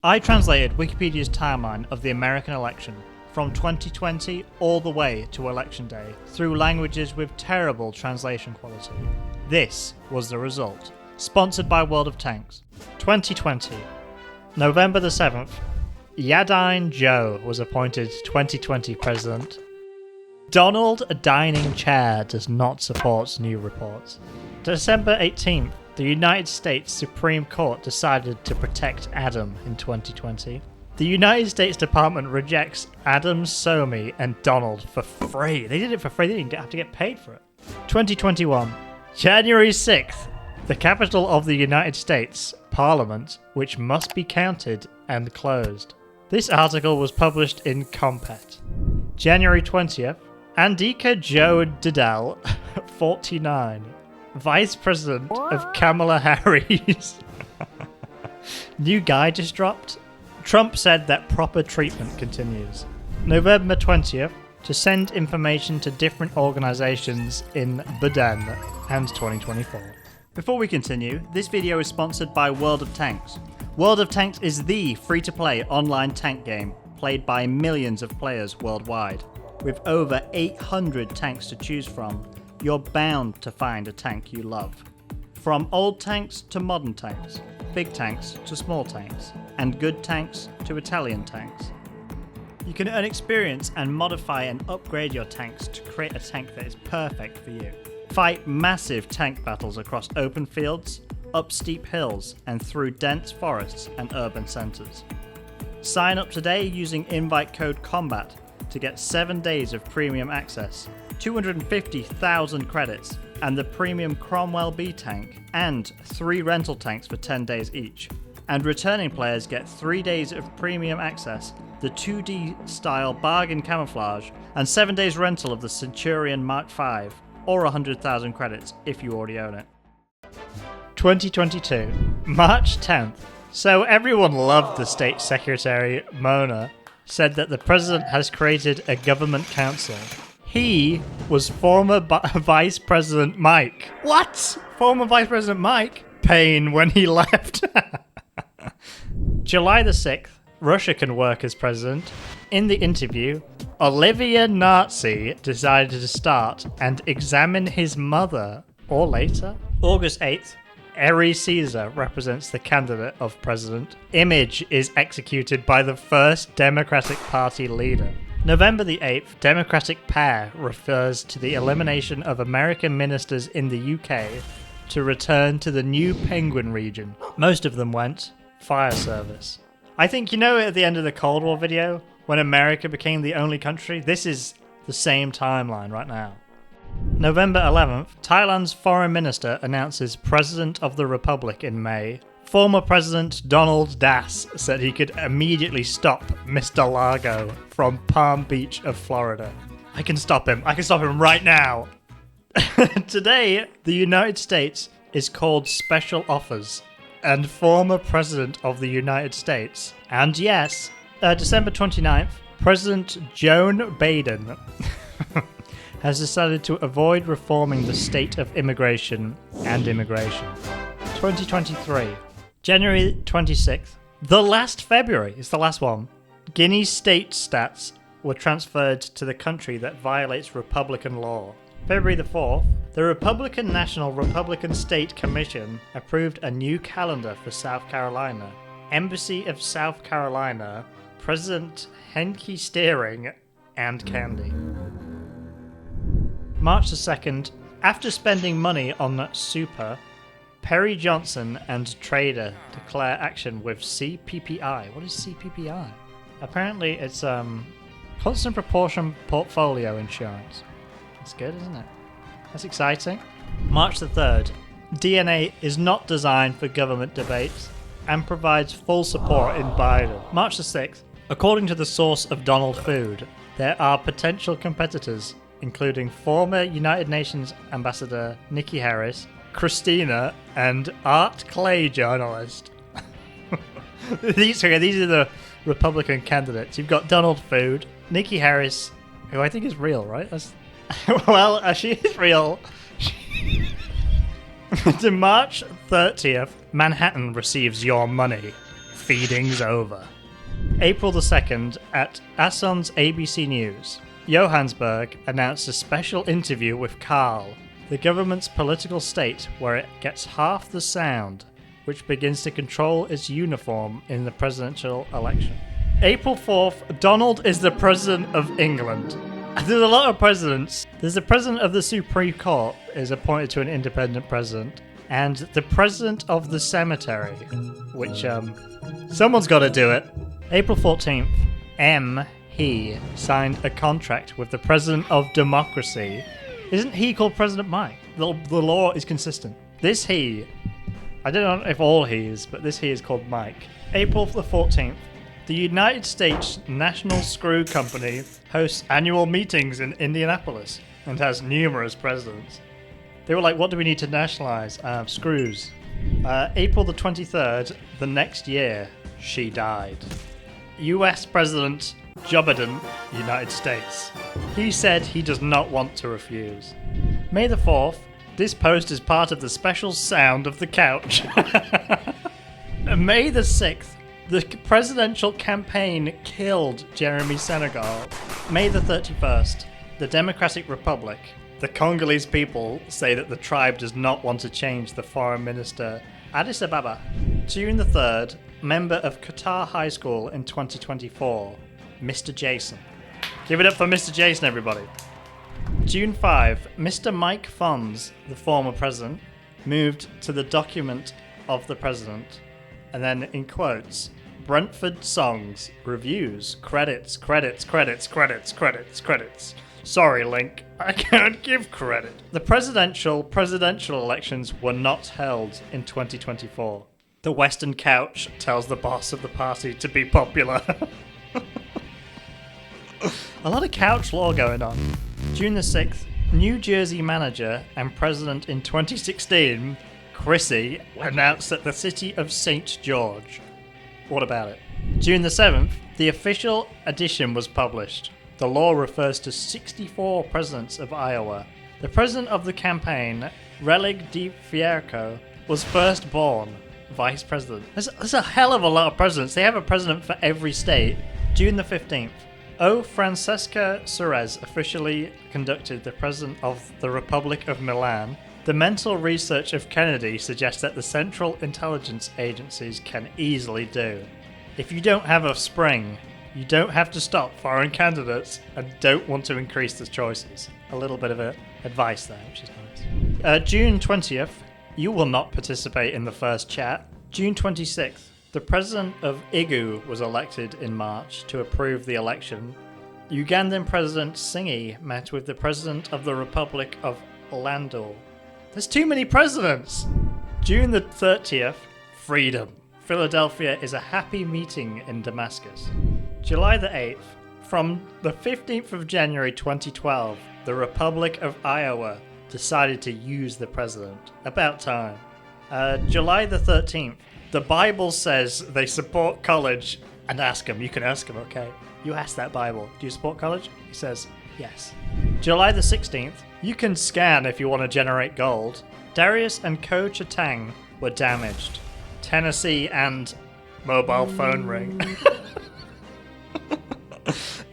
I translated Wikipedia's timeline of the American election from 2020 all the way to election day through languages with terrible translation quality. This was the result. Sponsored by World of Tanks. 2020. November the 7th. Yadine Joe was appointed 2020 president. Donald Dining Chair does not support new reports. December 18th. The United States Supreme Court decided to protect Adam in 2020. The United States Department rejects Adam, Somi, and Donald for free. They did it for free, they didn't have to get paid for it. 2021. January 6th. The capital of the United States, Parliament, which must be counted and closed. This article was published in Compet. January 20th. Andika Joe Didal, 49. Vice President of Kamala Harris. New guy just dropped. Trump said that proper treatment continues. November 20th, to send information to different organizations in Bhutan and 2024. Before we continue, this video is sponsored by World of Tanks. World of Tanks is the free-to-play online tank game played by millions of players worldwide. With over 800 tanks to choose from, you're bound to find a tank you love. From old tanks to modern tanks, big tanks to small tanks, and good tanks to Italian tanks. You can earn experience and modify and upgrade your tanks to create a tank that is perfect for you. Fight massive tank battles across open fields, up steep hills, and through dense forests and urban centres. Sign up today using invite code COMBAT to get 7 days of premium access, 250,000 credits, and the premium Cromwell B tank, and 3 rental tanks for 10 days each. And returning players get 3 days of premium access, the 2D style bargain camouflage, and 7 days rental of the Centurion Mk, or 100,000 credits if you already own it. 2022, March 10th. So everyone loved the State Secretary, Mona, said that the president has created a government council. He was former Vice President Mike. What? Former Vice President Mike? Pain when he left. July the 6th, Russia can work as president. In the interview, Olivia Nazi decided to start and examine his mother, or later. August 8th, Eri Caesar represents the candidate of president. Image is executed by the first Democratic Party leader. November the 8th, Democratic Pair refers to the elimination of American ministers in the UK to return to the New Penguin region. Most of them went fire service. I think, at the end of the Cold War video, when America became the only country, this is the same timeline right now. November 11th, Thailand's foreign minister announces President of the Republic in May. Former President Donald Das said he could immediately stop Mr. Largo from Palm Beach of Florida. I can stop him right now. Today, the United States is called Special Offers, and former President of the United States. And yes, December 29th, President Joe Biden has decided to avoid reforming the state of immigration and immigration. 2023. January 26th. The last February is the last one. Guinea's state stats were transferred to the country that violates Republican law. February the 4th. The Republican National Republican State Commission approved a new calendar for South Carolina. Embassy of South Carolina, President Henke Steering, and candy. March the 2nd. After spending money on Super, Perry Johnson and Trader declare action with CPPI. What is CPPI? Apparently it's constant proportion portfolio insurance. That's good, isn't it? That's exciting. March the 3rd. DNA is not designed for government debates and provides full support in Biden. March the 6th. According to the source of Donald Food, there are potential competitors including former United Nations Ambassador Nikki Harris, Christina, and Art Clay journalist. These are the Republican candidates. You've got Donald Food, Nikki Harris, who I think is real, right? Well, she is real. To March 30th, Manhattan receives your money. feeding's over. April the 2nd, at Asson's ABC News, Johannesburg announced a special interview with Karl, the government's political state where it gets half the sound, which begins to control its uniform in the presidential election. April 4th, Donald is the President of England. There's a lot of presidents. There's the President of the Supreme Court is appointed to an independent president, and the President of the Cemetery, which, someone's got to do it. April 14th, he signed a contract with the President of Democracy. Isn't he called President Mike? The law is consistent. This he, I don't know if all he's, but this he is called Mike. April the 14th, the United States National Screw Company hosts annual meetings in Indianapolis and has numerous presidents. They were like, what do we need to nationalize? Screws. April the 23rd, the next year, she died. US President Joe Biden, United States. He said he does not want to refuse. May the 4th, this post is part of the special sound of the couch. May the 6th, the presidential campaign killed Jeremy Senegal. May the 31st, the Democratic Republic. The Congolese people say that the tribe does not want to change the foreign minister. Addis Ababa. June the 3rd, member of Qatar High School in 2024, Mr. Jason. Give it up for Mr. Jason, everybody. June 5, Mr. Mike Fonz, the former president, moved to the document of the president, and then in quotes, Brentford songs, reviews, credits. Sorry, Link, I can't give credit. The presidential elections were not held in 2024. The Western Couch tells the boss of the party to be popular. A lot of couch law going on. June the 6th, New Jersey manager and president in 2016, Chrissy, announced that the city of St. George. What about it? June the 7th, the official edition was published. The law refers to 64 presidents of Iowa. The president of the campaign, Relig Di Fierco, was first born vice president. There's a hell of a lot of presidents. They have a president for every state. June the 15th, O. Francesca Suarez officially conducted the president of the Republic of Milan. The mental research of Kennedy suggests that the Central Intelligence Agencies can easily do. If you don't have a spring, you don't have to stop foreign candidates and don't want to increase the choices. A little bit of advice there, which is nice. June 20th, you will not participate in the first chat. June 26th, the president of IGU was elected in March to approve the election. Ugandan President Singi met with the president of the Republic of Landor. There's too many presidents! June the 30th, freedom. Philadelphia is a happy meeting in Damascus. July the 8th, from the 15th of January 2012, the Republic of Iowa decided to use the president. About time. July the 13th, the Bible says they support college, and ask him. You can ask him, okay? You ask that Bible, do you support college? He says, yes. July the 16th, you can scan if you want to generate gold. Darius and Ko Chatang were damaged. Tennessee and mobile phone ring.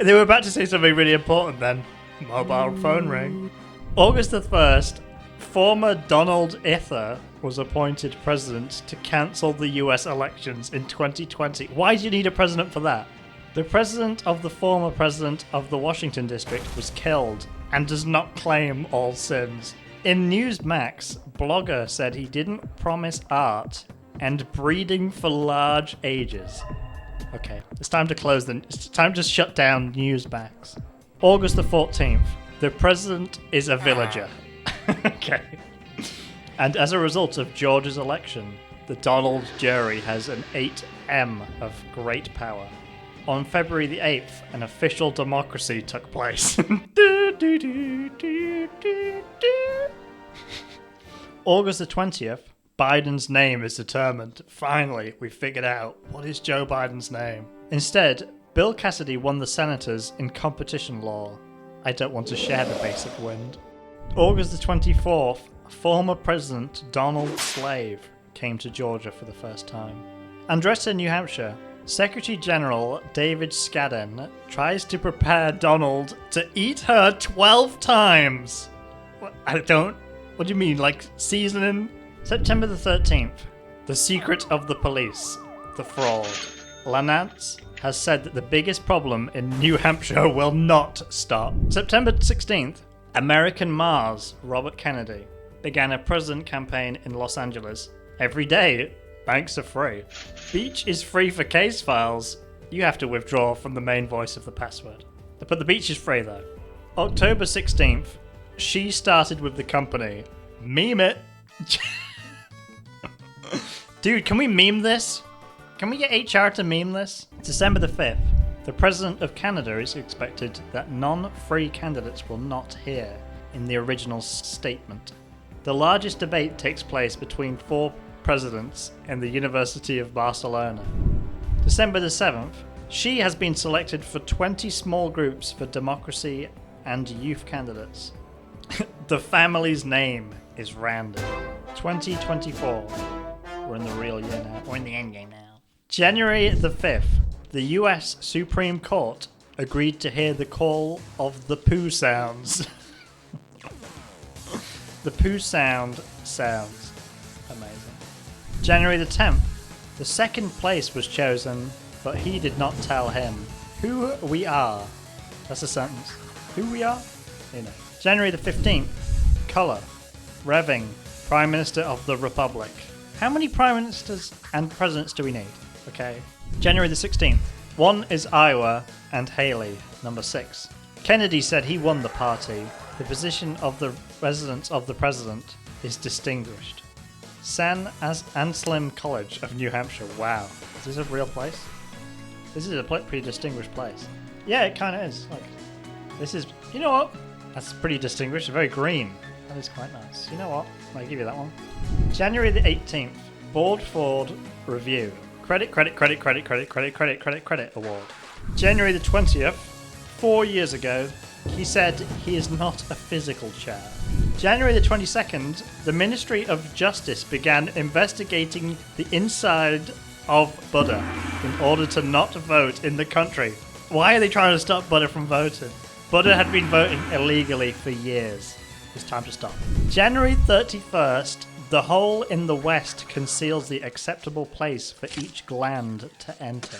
They were about to say something really important then. Mobile phone ring. August the 1st, former Donald Ither was appointed president to cancel the US elections in 2020. Why do you need a president for that? The president of the former president of the Washington district was killed and does not claim all sins. In Newsmax, blogger said he didn't promise art and breeding for large ages. Okay, it's time to close it's time to shut down Newsmax. August the 14th, the president is a villager. Okay. And as a result of George's election, the Donald jury has an 8M of great power. On February the 8th, an official democracy took place. August the 20th, Biden's name is determined. Finally, we figured out what is Joe Biden's name. Instead, Bill Cassidy won the senators in competition law. I don't want to share the basic wind. August the 24th, former President Donald Slave came to Georgia for the first time. Andretta, New Hampshire. Secretary General David Scadden tries to prepare Donald to eat her 12 times. What do you mean, like seasoning? September the 13th. The secret of the police. The fraud. Lanance has said that the biggest problem in New Hampshire will not stop. September 16th. American Mars, Robert Kennedy, began a president campaign in Los Angeles. Every day, banks are free. Beach is free for case files. You have to withdraw from the main voice of the password. But the beach is free though. October 16th. She started with the company. Meme it. Dude, can we meme this? Can we get HR to meme this? December the 5th. The President of Canada is expected that non-free candidates will not hear in the original statement. The largest debate takes place between 4 presidents in the University of Barcelona. December the 7th. She has been selected for 20 small groups for democracy and youth candidates. The family's name is random. 2024. We're in the real year now. We're in the end game now. January the 5th. The US Supreme Court agreed to hear the call of the poo sounds. The poo sound sounds. Amazing. January the 10th. The second place was chosen, but he did not tell him who we are. That's a sentence. Who we are? You know. January the 15th. Colour. Revving. Prime Minister of the Republic. How many Prime Ministers and Presidents do we need? Okay. January the 16th. One is Iowa and Haley, number 6. Kennedy said he won the party. The position of the residence of the president is distinguished. San Anselm College of New Hampshire. Wow. Is this a real place? This is a pretty distinguished place. Yeah, it kind of is. Like, this is... You know what? That's pretty distinguished. Very green. That is quite nice. You know what? I'll give you that one. January the 18th. Ford Review. Credit award. January the 20th, 4 years ago, he said he is not a physical chair. January the 22nd, the Ministry of Justice began investigating the inside of Buddha in order to not vote in the country. Why are they trying to stop Buddha from voting? Buddha had been voting illegally for years. It's time to stop. January 31st, the hole in the west conceals the acceptable place for each gland to enter.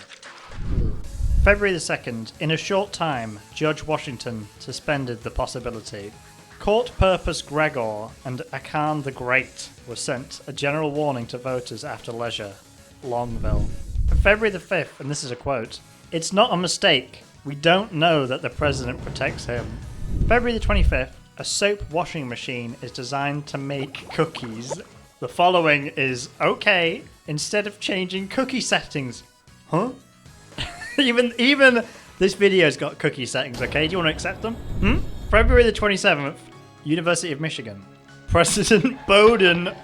February the 2nd, in a short time, Judge Washington suspended the possibility. Court Purpose Gregor and Akan the Great were sent a general warning to voters after leisure. Longville. February the 5th, and this is a quote, "It's not a mistake. We don't know that the president protects him." February the 25th, a soap washing machine is designed to make cookies. The following is okay instead of changing cookie settings. Huh? even this video's got cookie settings, okay? Do you want to accept them? February the 27th, University of Michigan. President Bowden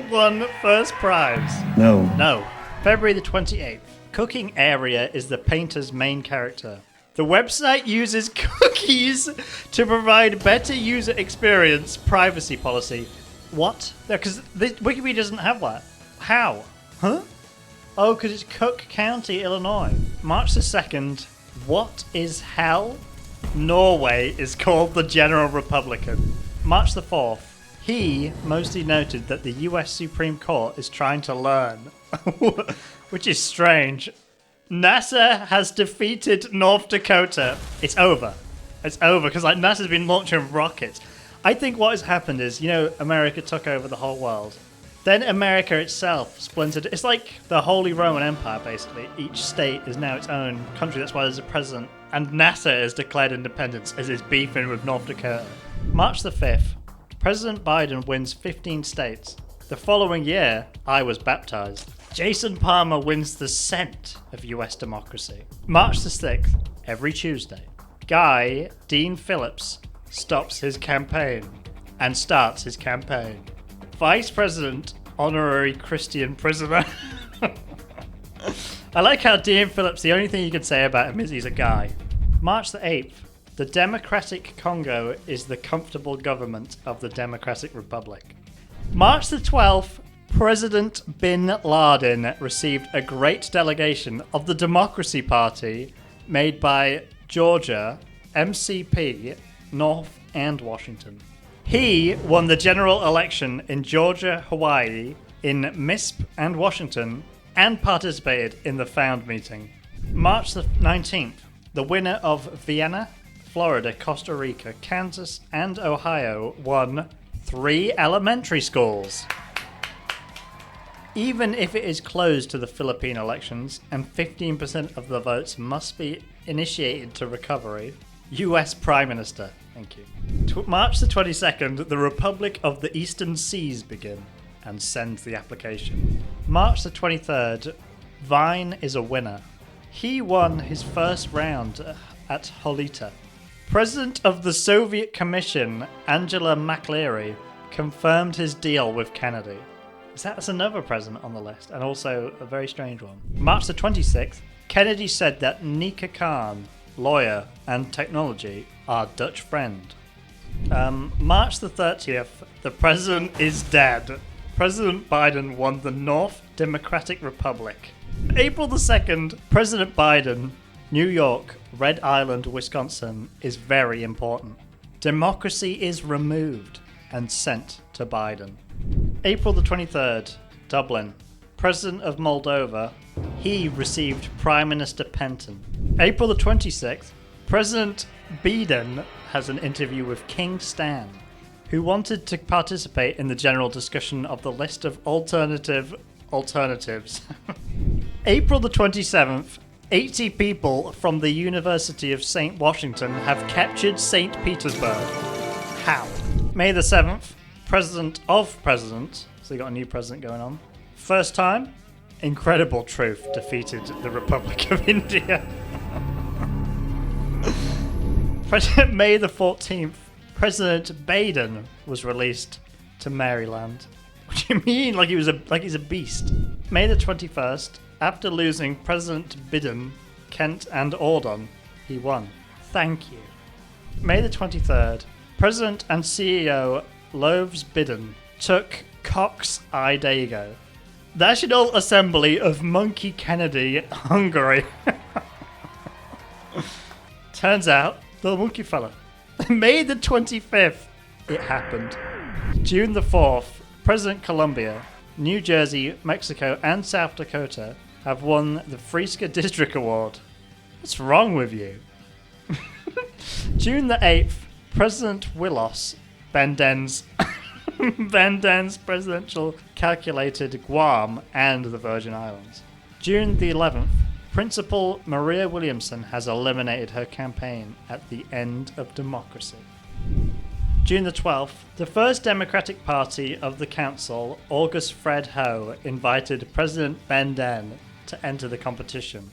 won first prize. No. February the 28th. Cooking area is the painter's main character. The website uses cookies to provide better user experience. Privacy policy. What? Because Wikipedia doesn't have that. How? Huh? Oh, because it's Cook County, Illinois. March the 2nd. What is hell? Norway is called the General Republican. March the 4th. He mostly noted that the US Supreme Court is trying to learn. Which is strange. NASA has defeated North Dakota. It's over. It's over because NASA's been launching rockets. I think what has happened is, America took over the whole world. Then America itself splintered. It's like the Holy Roman Empire, basically. Each state is now its own country. That's why there's a president. And NASA has declared independence as it's beefing with North Dakota. March the 5th. President Biden wins 15 states. The following year, I was baptized. Jason Palmer wins the scent of US democracy. March the 6th, every Tuesday, Guy Dean Phillips stops his campaign and starts his campaign. Vice President, honorary Christian prisoner. I like how Dean Phillips, the only thing you can say about him is he's a guy. March the 8th, the Democratic Congo is the comfortable government of the Democratic Republic. March the 12th, President Bin Laden received a great delegation of the Democracy Party made by Georgia, MCP, North, and Washington. He won the general election in Georgia, Hawaii, in MISP and Washington, and participated in the Found meeting. March the 19th, the winner of Vienna, Florida, Costa Rica, Kansas, and Ohio won 3 elementary schools. Even if it is closed to the Philippine elections and 15% of the votes must be initiated to recovery, US Prime Minister. Thank you. March the 22nd, the Republic of the Eastern Seas begin and send the application. March the 23rd, Vine is a winner. He won his first round at Holita. President of the Soviet Commission, Angela McLeary, confirmed his deal with Kennedy. That's another president on the list, and also a very strange one. March the 26th, Kennedy said that Nika Khan, lawyer and technology, are Dutch friend. March the 30th, the president is dead. President Biden won the North Democratic Republic. April the 2nd, President Biden, New York, Red Island, Wisconsin, is very important. Democracy is removed and sent to Biden. April the 23rd, Dublin. President of Moldova, he received Prime Minister Penton. April the 26th, President Biden has an interview with King Stan, who wanted to participate in the general discussion of the list of alternatives. April the 27th, 80 people from the University of St. Washington have captured St. Petersburg. How? May the 7th, President of Presidents, so they got a new president going on. First time, Incredible Truth defeated the Republic of India. May the 14th, President Biden was released to Maryland. What do you mean? Like he's a beast. May the 21st, after losing President Biden, Kent and Ordon, he won. Thank you. May the 23rd, President and CEO Loves Biden took Cox Idago. National Assembly of Monkey Kennedy, Hungary. Turns out, the monkey fella. May the 25th, it happened. June the 4th, President Columbia, New Jersey, Mexico, and South Dakota have won the Friska District Award. What's wrong with you? June the 8th, President Willos Banden's presidential calculated Guam and the Virgin Islands. June the 11th, Principal Maria Williamson has eliminated her campaign at the end of democracy. June the 12th, the first Democratic Party of the Council, August Fred Ho, invited President Banden to enter the competition.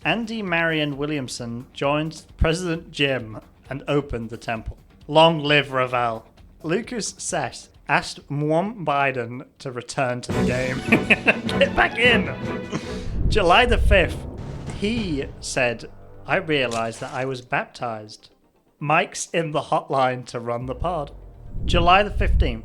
Andy Marion Williamson joined President Jim and opened the temple. Long live Ravel. Lucas Sess asked Mwam Biden to return to the game. Get back in! July the 5th, he said, I realized that I was baptized. Mike's in the hotline to run the pod. July the 15th,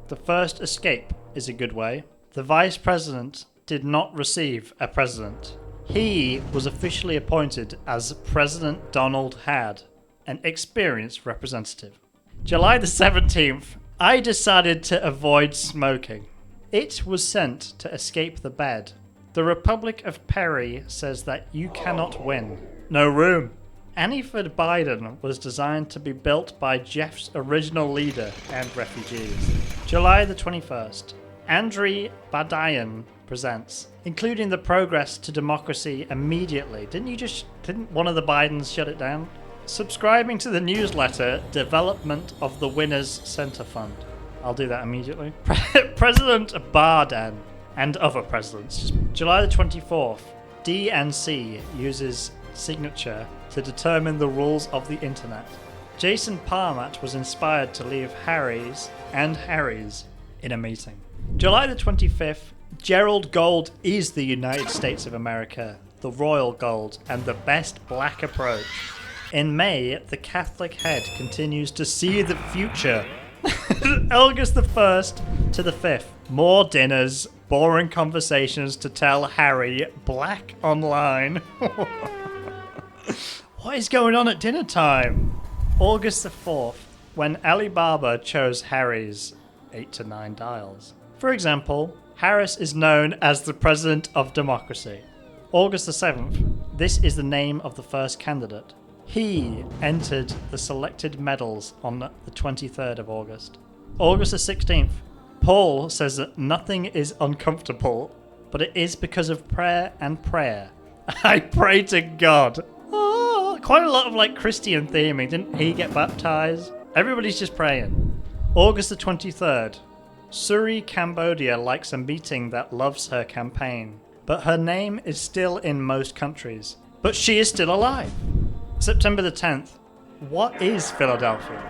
the first escape is a good way. The vice president did not receive a president. He was officially appointed as President Donald Had, an experienced representative. July the 17th, I decided to avoid smoking. It was sent to escape the bed. The Republic of Perry says that you cannot win. No room. Anniford Biden was designed to be built by Jeff's original leader and refugees. July the 21st, Andriy Badayan presents, including the progress to democracy immediately. Didn't one of the Bidens shut it down? Subscribing to the newsletter, Development of the Winners Center Fund. I'll do that immediately. President Biden and other presidents. July the 24th, DNC uses signature to determine the rules of the internet. Jason Parmat was inspired to leave Harry's in a meeting. July the 25th, Gerald Gold is the United States of America, the royal gold, and the best black approach. In May, the Catholic head continues to see the future. August the 1st to the 5th, More dinners, boring conversations to tell Harry black online. What is going on at dinner time? August the 4th, when Alibaba chose Harry's 8 to 9 dials. For example, Harris is known as the President of Democracy. August the 7th, this is the name of the first candidate. He entered the selected medals on the 23rd of August. August the 16th, Paul says that nothing is uncomfortable, but it is because of prayer and prayer. I pray to God. Oh, quite a lot of like Christian theming. Didn't he get baptized? Everybody's just praying. August the 23rd, Suri, Cambodia likes a meeting that loves her campaign, but her name is still in most countries. But she is still alive. September the 10th, what is Philadelphia?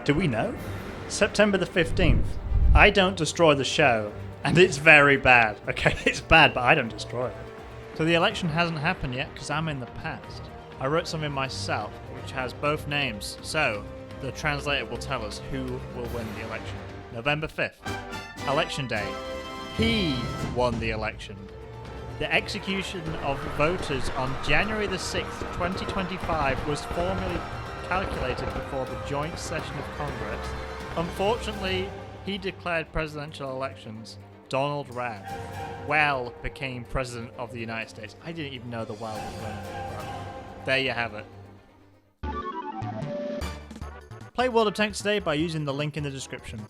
Do we know? September the 15th, I don't destroy the show, and it's very bad. Okay, it's bad, but I don't destroy it. So the election hasn't happened yet because I'm in the past. I wrote something myself which has both names, so the translator will tell us who will win the election. November 5th, Election Day. He won the election. The execution of voters on January the 6th, 2025 was formally calculated before the joint session of Congress. Unfortunately, he declared presidential elections. Donald Raab. Well became president of the United States. I didn't even know the well was running. There you have it. Play World of Tanks today by using the link in the description.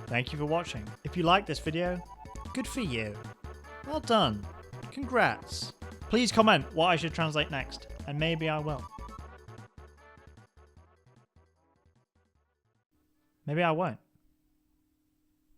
Thank you for watching. If you liked this video, good for you. Well done. Congrats. Please comment what I should translate next, and maybe I will. Maybe I won't.